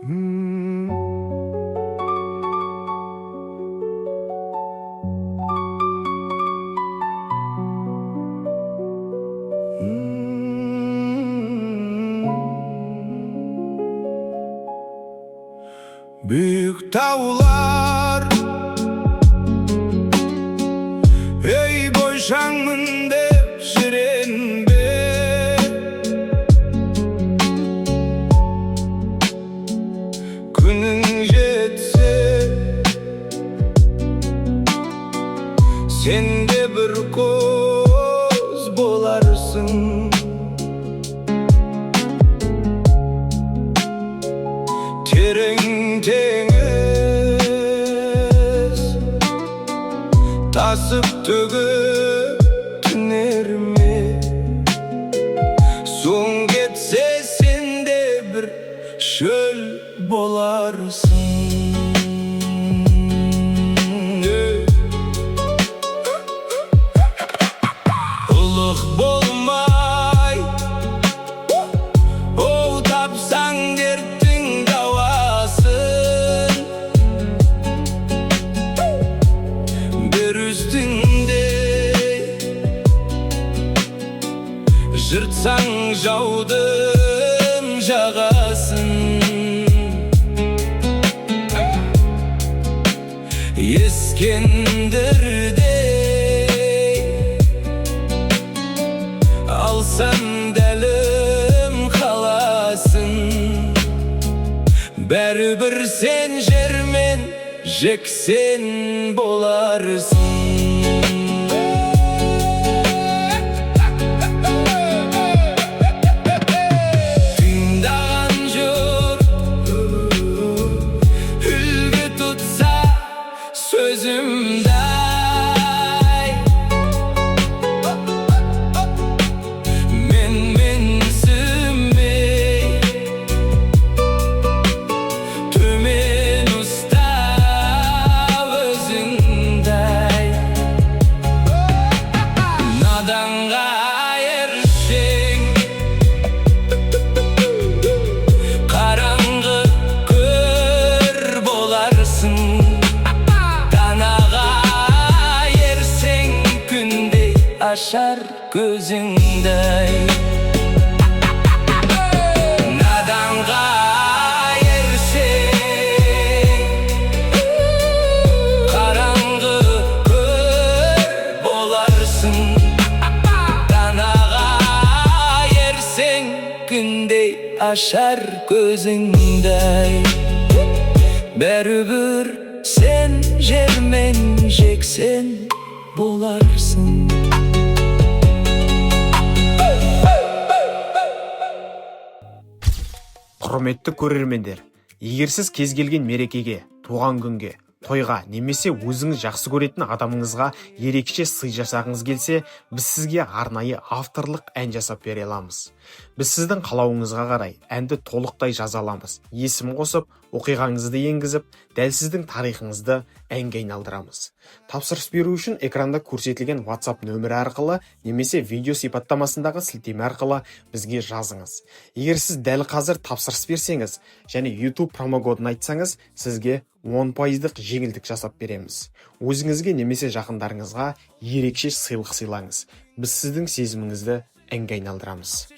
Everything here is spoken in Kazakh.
Büyük tağlar, ey boşanmın dep şirin be. Günün jetse, sen de bir koz bolarsın. Tereң tеңіз tasıp tөгіп түнерме. Соң кетсе сен де бір шөл боларсың. Ұлық болмай оу тапсаң дерттің дауасын. Бір үстіңде жыртсаң жаудың жағасын. Ескендірдей алсаң дәлім қаласын. Бәрібір сен жермен жексен боларсың. Тыңдаған жұрт үлгі тұтса сөзімді ай, менсінбей төмен ұстап өзіңді ай. Наданға ершең қараңғы көр боларсың. Танаға ерсең күндей ашар көзіңді. Наданға ерсең қараңғы көр боларсың. Танаға ерсең күндей ашар көзіңді. Бәрібір сен жермен жексен боларсың. Құрметті көрермендер, егер сіз кез келген мерекеге, туған күнге, тойға немесе өзіңіз жақсы көретін адамыңызға ерекше сый жасағыңыз келсе, біз сізге арнайы авторлық ән жасап бере аламыз. Біз сіздің қалауыңызға қарай әнді толықтай жаза аламыз. Есім қосып, оқиғаңызды енгізіп, дәл сіздің тарихыңызды әнге айналдырамыз. Тапсырыс беру үшін экранда көрсетілген WhatsApp нөмірі арқылы немесе видео сипаттамасындағы сілтеме арқылы бізге жазыңыз. Егер сіз дәл қазір тапсырыс берсеңіз және YouTube промокодын айтсаңыз, сізге 10% жеңілдік жасап береміз. Өзіңізге немесе жақындарыңызға ерекше сыйлық сыйлаңыз. Біз сіздің сезіміңізді әнге айналдырамыз.